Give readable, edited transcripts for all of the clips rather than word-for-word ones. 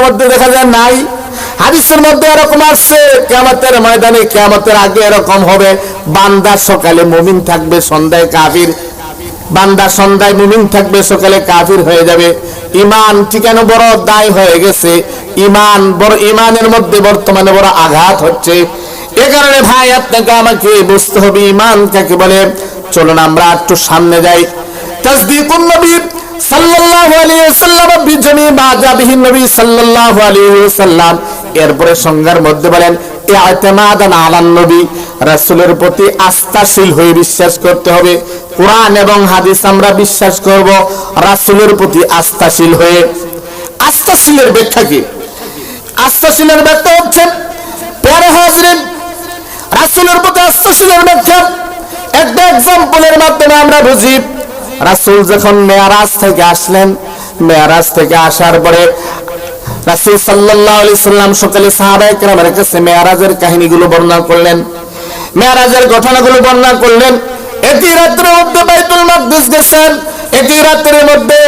মধ্যে দেখা যায় নাই। হাদিসের মধ্যে এরকম আসছে কিয়ামতের ময়দানে, কিয়ামতের আগে এরকম হবে, বান্দা সকালে মুমিন থাকবে, সন্ধ্যায় কাফির। বান্দা সন্ধ্যায় মুমিন থাকবে, সকালে কাফির হয়ে যাবে। ঈমান ঠিকানো বড় দায় হয়ে গেছে। ঈমানের মধ্যে বর্তমানে বড় আঘাত হচ্ছে। এ কারণে ভাই আপনাকে আমাকে বুঝতে হবে ঈমান কাকে বলে। চলুন আমরা একটু সামনে যাই। তাসদীকুন নবী সাল্লাল্লাহু আলাইহি ওয়াসাল্লাম বিজামি মা জাবিহি নবী সাল্লাল্লাহু আলাইহি ওয়াসাল্লাম। এরপরে সংজ্ঞার মধ্যে বলেন ইআতিমাদান আলান নবী, রাসূলের প্রতি আস্থাশীল হয়ে বিশ্বাস করতে হবে। কোরআন এবং হাদিস আমরা বিশ্বাস করব, রাসূলের প্রতি আস্থাশীল হয়ে। আস্থাশীলের ব্যাখ্যা কি? আস্থাশীলের ব্যাখ্যা হচ্ছে, প্যারা হাজরিন, রাসূলের প্রতি আস্থাশীলের ব্যাখ্যা একটা এক্সাম্পলের মাধ্যমে আমরা বুঝি। রাসূল যখন মেরাজ থেকে আসলেন, মেরাজ থেকে আসার পরে রাসূল সাল্লাল্লাহু আলাইহি সাল্লাম সকালে সাহাবায়ে কেরামের কাছে মেরাজের কাহিনীগুলো বর্ণনা করলেন, মেরাজের ঘটনাগুলো বর্ণনা করলেন। একই রাতের মধ্যে বাইতুল মাকদিস গেছেন, একই রাতের মধ্যে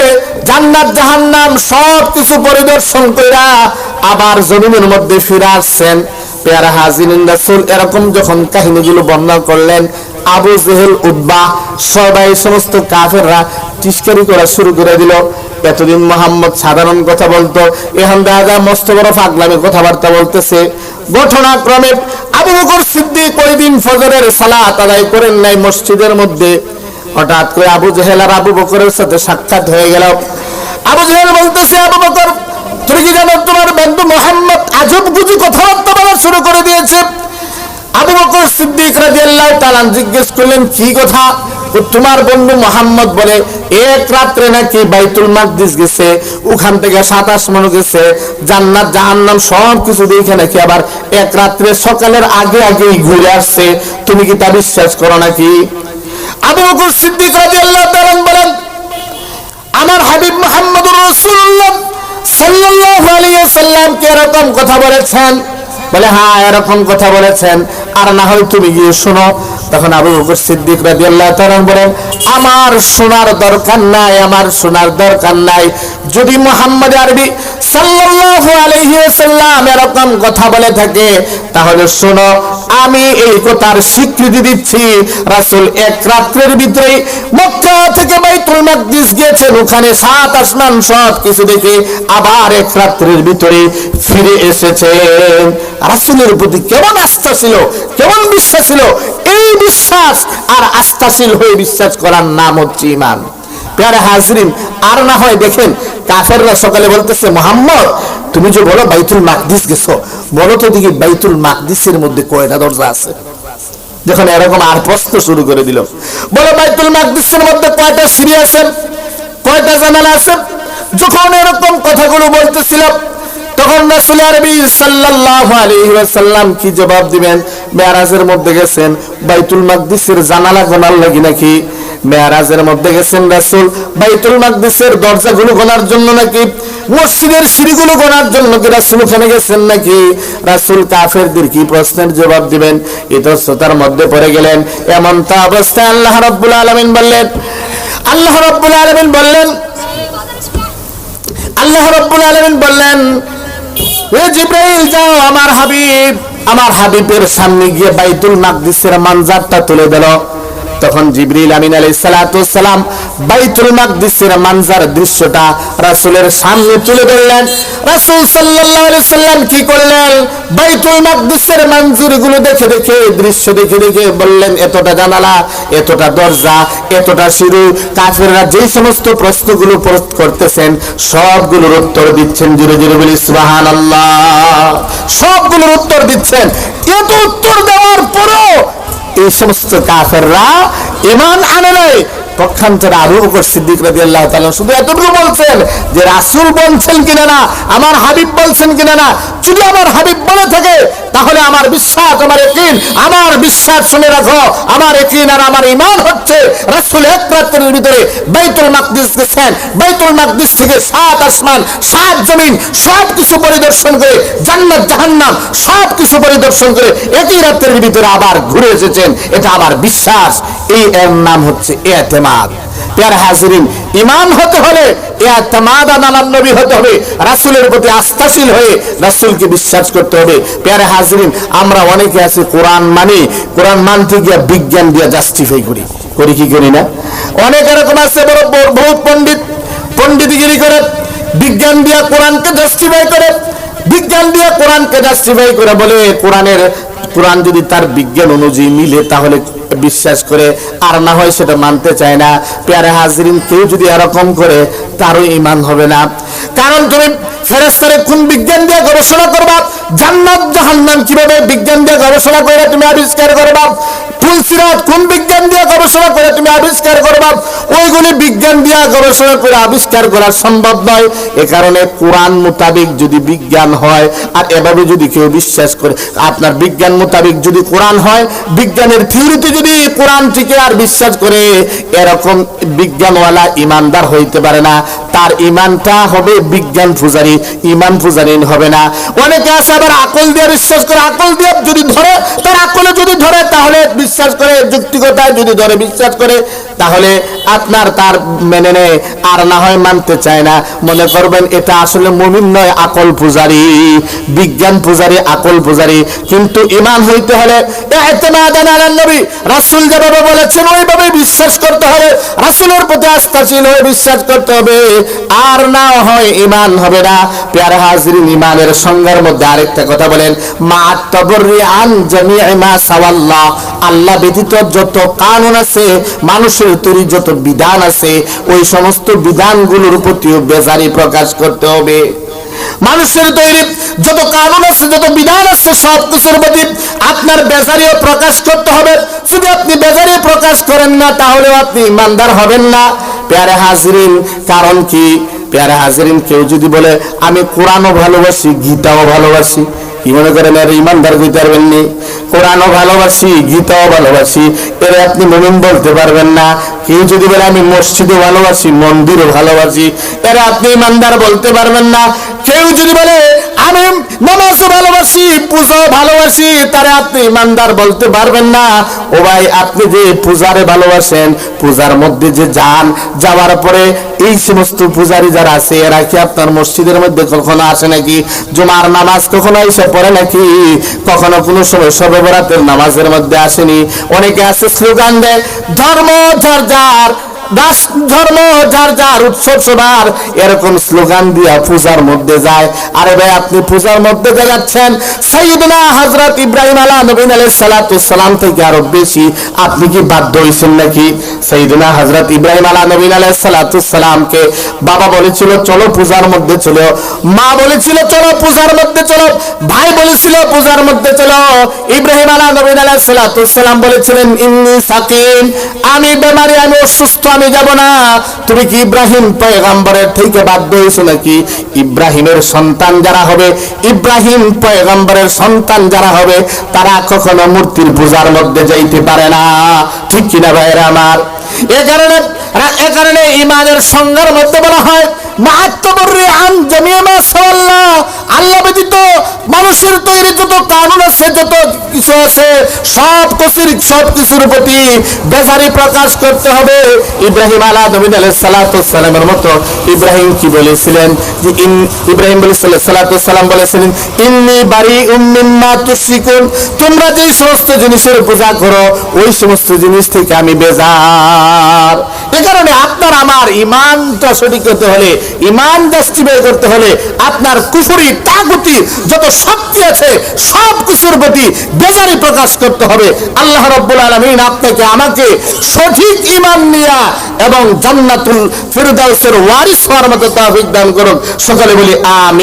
জান্নাত জাহান্নাম সব কিছু পরিদর্শন কইরা আবার জমিনের মধ্যে ফিরে আসছেন। প্যারা হাজিরিন, রাসূল এরকম যখন কাহিনীগুলো বর্ণনা করলেন, আবু জেহেল, উতবা সবাই, সমস্ত কাফেররা টিস্কারি করা শুরু করে দিল। এতদিন মুহাম্মদ সাধারণ কথা বলতো, এখন দেখা যায় মস্ত বড় পাগলামি কথাবার্তা বলতেছে। ঘটনাক্রমে আবু বকর সিদ্দিক ওই দিন ফজরের সালাত আদায় করেন নাই মসজিদের মধ্যে। হঠাৎ করে আবু জেহেল আর আবু বকরের সাথে সাক্ষাৎ হয়ে গেল। আবু জেহেল বলতেছে, আবু বকর তুমি কি জানো তোমার বন্ধু মুহাম্মদ আজব গুজব কথাবার্তা বলা শুরু করে দিয়েছে? আবু বকর সিদ্দিক রাদিয়াল্লাহু তাআলা জিজ্ঞেস করলেন, কি কথা? তোমার বন্ধু মুহাম্মদ বলে এক রাত্রে নাকি বাইতুল মাকদিস গেছে, ওখান থেকে 7 আসমান গেছে, জান্নাত জাহান্নাম সব কিছু দেখে নাকি আবার এক রাত্রে সকালের আগে আগেই ঘুরে আসছে। তুমি কি তা বিশ্বাস করো নাকি? আবু বকর সিদ্দিক রাদিয়াল্লাহু তাআলা বলেন, আমার হাবিব মুহাম্মদুর রাসূলুল্লাহ সাল্লাল্লাহু আলাইহি ওয়াসাল্লাম কি এরকম কথা বলেছেন? বলে হ্যাঁ, এরকম কথা বলেছেন, আর না হয় তুমি গিয়ে শোনো। তখন আবু বকর সিদ্দিক রাদিয়াল্লাহু তাআলা বলেন, আমার শোনার দরকার নাই, আমার শোনার দরকার নাই। যদি মুহাম্মদ আরবি সাল্লাল্লাহু আলাইহি ওয়াসাল্লাম এরকম কথা বলে থাকে, তাহলে শোনো, আমি এই কথার স্বীকৃতি দিচ্ছি। রাসূল এক রাত্রের ভিতরে মক্কা থেকে বাইতুল মাকদিস গিয়েছেন, ওখানে 7 আসমান সব কিছু দেখে আবার এক রাত্রের ভিতরে ফিরে এসেছেন। রাসূলের প্রতি কেমন আস্থা ছিল, কেমন বিশ্বাস ছিল! এই বিশ্বাস আর আস্থাশীল হয়ে বিশ্বাস করার নাম হচ্ছে ঈমান। প্যারা হাজরিন, আর না হয় দেখেন কাফেররা সকালে বলতেছে, মুহাম্মদ তুমি যে বলো বাইতুল মাকদিস গেছো, বলো তো দেখি বাইতুল মাকদিসের মধ্যে কয়টা দরজা আছে? যখন এরকম আর প্রশ্ন শুরু করে দিল, বলো বাইতুল মাকদিসের মধ্যে কয়টা সিঁড়ি আছে, কয়টা জানালা আছে? যখন এরকম কথাগুলো বলতেছিল, তখন রাসূল আরবি সাল্লাল্লাহু আলাইহি ওয়াসাল্লাম কি জবাব দিবেন? মেরাজের মধ্যে গেছেন, বাইতুল মাকদিসের জানালা গোনার লাগি নাকি? মেরাজের মধ্যে গেছেন রাসূল বাইতুল মাকদিসের দরজাগুলো গোনার জন্য নাকি? মসজিদের সিঁড়িগুলো গোনার জন্য কি রাসূল ওখানে গেছেন নাকি? রাসূল কাফেরদের কি প্রশ্নের জবাব দিবেন? ইতস্ততার মধ্যে পড়ে গেলেন। এমনটা অবস্থায় আল্লাহ রাব্বুল আলামিন বললেন, আল্লাহ রাব্বুল আলামিন বললেন, আল্লাহ রাব্বুল আলামিন বললেন, হে জিবরাইল যাও আমার হাবিবের সামনে গিয়ে বাইতুল মাকদিসের মানজারটা তুলে দিল। তখন জিবরিল আমিন আলাইহিস সালাতু ওয়াস সালাম বাইতুল মাকদিসের মানজার দৃশ্যটা রাসূলের সামনে তুলে ধরলেন। রাসূল সাল্লাল্লাহু আলাইহি সাল্লাম কি করলেন? বাইতুল মাকদিসের মঞ্জুরগুলো দেখে দেখে, দৃশ্য দেখে দেখে বললেন, এতটা জানালা, এতটা দরজা, এতটা সিঁড়ি। কাফেররা যে সমস্ত প্রশ্নগুলো করতেছেন সবগুলোর উত্তর দিচ্ছেন। জোরে জোরে বলি সুবহানাল্লাহ। সবগুলোর উত্তর দিচ্ছেন। এত উত্তর দেওয়ার পরও এই সমস্ত কাফেররা ঈমান আনে নাই। পক্ষান্তরে আবু বকর সিদ্দিক রাদিয়াল্লাহু তাআলা শুধু এতটুকু বলছেন যে রাসূল বলছেন কিনা না, আমার হাবিব বলছেন কিনা না। যদি আমার হাবিব বলে থাকে তাহলে আমার বিশ্বাস, আমার ইয়াকিন, আমার বিশ্বাস শুনে রাখো, আমার ইয়াকিন আর আমার ঈমান হচ্ছে রাসূল এক রাতের ভিতরে বাইতুল মাকদিস গেছেন। বাইতুল মাকদিস থেকে 7 আসমান 7 জমিন সব কিছু পরিদর্শন করে, জান্নাত জাহান্নাম সব কিছু পরিদর্শন করে একই রাতের ভিতরে আবার ঘুরে এসেছেন। এটা আমার বিশ্বাস। এই এর নাম হচ্ছে ইতিমাদ। প্যারা হাজিরিন, ইমাম হতে হলে ইআতিমাদান আলান নবী হতে হবে, রাসূলের প্রতি আস্থাশীল হয়ে রাসূলকে বিশ্বাস করতে হবে। প্যারা হাজিরিন, আমরা অনেকে আছি কোরআন মানি, কোরআন মানতে গিয়ে বিজ্ঞান দিয়ে জাস্টিফাই করি কি করি না? অনেক এরকম আছে বহুত পণ্ডিতগিরি করে বিজ্ঞান দিয়ে কোরআনকে জাস্টিফাই করে, বিজ্ঞান দিয়ে কোরআনকে জাস্টিফাই করে, বলে কোরআন যদি তার বিজ্ঞান অনুযায়ী মিলে তাহলে বিশ্বাস করে, আর না হয় সেটা মানতে চায় না। প্যারা হাজিরিন, কেউ যদি এরকম করে তারও ঈমান হবে না। কারণ তুমি ফেরেশতারে কোন বিজ্ঞান দিয়ে গবেষণা করবা, জান্নাত জাহান্নাম কিভাবে বিজ্ঞান দিয়ে গবেষণা করে তুমি আবিষ্কার করবা, ফুলসিরাত কোন বিজ্ঞান দিয়ে গবেষণা করে তুমি আবিষ্কার করবা, ওইগুলি বিজ্ঞান দিয়ে গবেষণা করে আবিষ্কার করা সম্ভব নয়। এ কারণে কোরআন মোতাবেক যদি বিজ্ঞান হয় আর এভাবে যদি কেউ বিশ্বাস করে, আপনার বিজ্ঞান মোতাবেক যদি কোরআন হয়, বিজ্ঞানের থিওরিতে যদি কোরআনটিকে আর বিশ্বাস করে, এরকম বিজ্ঞানওয়ালা ইমানদার হইতে পারে না। তার ইমানটা হবে বিজ্ঞান পূজারী, ইমান পূজারী হবে না। অনেকে আছে আবার আকল দিয়ে বিশ্বাস করে, আকল দিয়ে যদি ধরে, তার আকলে যদি ধরে তাহলে বিশ্বাস করে, যুক্তিকতায় যদি ধরে বিশ্বাস করে তাহলে আপনার তার মেনে নেয়, আর না হয় মানতে চায় না। মনে করবেন এটা আসলে মুমিন নয়, আকল পূজারী, বিজ্ঞান পূজারী, আকল পূজারী। কিন্তু ঈমান হইতে হলে ইআতিমাদান আলান নবী, রাসূল যেভাবে বলেছেন ওইভাবে বিশ্বাস করতে হবে, রাসূলের প্রতি আস্থাশীল হয়ে বিশ্বাস করতে হবে, আর না হয় ঈমান হবে না। প্যারা হাজিরিন, ঈমানের সংজ্ঞার মধ্যে আরেকটা কথা বলেন, মা তাবররি আন জামিই মা সাওয়াল্লাহ, আল্লাহ ব্যতীত যত কানুন আছে, মানুষের তৈরি যত বিধান আছে, ওই সমস্ত বিধানগুলোর প্রতিও বেজারি প্রকাশ করতে হবে। মানুষের তৈরি যত কানুন আছে, যত বিধান আছে, সব কিছুর প্রতি আপনার বেজারিও প্রকাশ করতে হবে। যদি আপনি বেজারি প্রকাশ করেন না তাহলে আপনি ইমানদার হবেন না। প্যারা হাজিরিন, কারণ কি? প্যারা হাজিরিন, কেউ যদি বলে আমি কোরআনও ভালোবাসি, গীতাও ভালোবাসি, কি মনে করেন আর ইমানদার হইতে পারবেন নি? কোরআনও ভালোবাসি, গীতাও ভালোবাসি, এর আপনি মুমিন বলতে পারবেন না। কেউ যদি বলে আমি মসজিদও ভালোবাসি, মন্দিরও ভালোবাসি, এর আপনি ইমানদার বলতে পারবেন না। কেউ যদি বলে আমি নামাজও ভালোবাসি, পূজাও ভালোবাসি, তারে আপনি ইমানদার বলতে পারবেন না। ও ভাই, আপনি যে পূজারে ভালোবাসেন, পূজার মধ্যে যে যান, যাওয়ার পরে এই সমস্ত পূজারী যারা আছে এরা কি আপনার মসজিদের মধ্যে কখনো আসে নাকি? জুমার নামাজ কখনো এসে পড়ে নাকি? কখনো কোনো সময় শবে বরাতের নামাজের মধ্যে আসেনি? অনেকে আছে স্লোগান দেয়, ধর্ম যার যার, ধর্ম যার যার, উৎসব সবার, এরকম স্লোগান দিয়া পূজার মধ্যে যায়। আরে ভাই, আপনি পূজার মধ্যে যাচ্ছেন সাইয়্যিদনা হযরত ইব্রাহিম আলাইহিস সালাম থেকে আরো বেশি, আপনি কি বাধ্য হইছেন নাকি? সাইয়্যিদনা হযরত ইব্রাহিম আলাইহিস সালামকে বাবা বলেছিল চলো পূজার মধ্যে চলো, মা বলেছিল চলো পূজার মধ্যে চলো, ভাই বলেছিল পূজার মধ্যে চলো। ইব্রাহিম আলাইহিস সালাম বলেছিলেন ইন্নী সাকিম, আমি বেমারি, আমি অসুস্থ, আমি যাব না। তুমি কি ইব্রাহিম পয়গম্বরের থেকে বাধ্য হইছো নাকি? ইব্রাহিমের সন্তান যারা হবে, ইব্রাহিম পয়গম্বরের সন্তান যারা হবে, তারা কখনো মূর্তির পূজার মধ্যে যাইতে পারে না। ঠিক কিনা ভাইরা আমার? এ কারণে ঈমানের সংজ্ঞার মধ্যে বলা হয় আল্লাহ ব্যতীত মানুষের তৈরি যত কানুন আছে, যত কিছু আছে, সব কিছুর প্রতি বেজারি প্রকাশ করতে হবে। ইব্রাহিম আলাইহিস সালামের মতো ইব্রাহিম কি বলেছিলেন? যে ইব্রাহিম সালাম বলেছিলেন ইন্নী বারিউম মিম্মা তুশরিকুন, তোমরা যে সমস্ত জিনিসের পূজা করো ওই সমস্ত জিনিস থেকে আমি বেজার। এ কারণে আপনার আমার ঈমানটা সঠিক হতে হলে, ঈমান জাস্টিফাই করতে হলে আপনার কুফরি তাগুতি যত শক্তি আছে সব কিছুর প্রতি বেজারি প্রকাশ করতে হবে। আল্লাহ রাব্বুল আলামিন আপনাকে আমাকে সঠিক ঈমান নিয়া এবং জান্নাতুল ফিরদাউসের ওয়ারিস হওয়ার মতো তৌফিক দান করুন। সকলে বলি আমিন।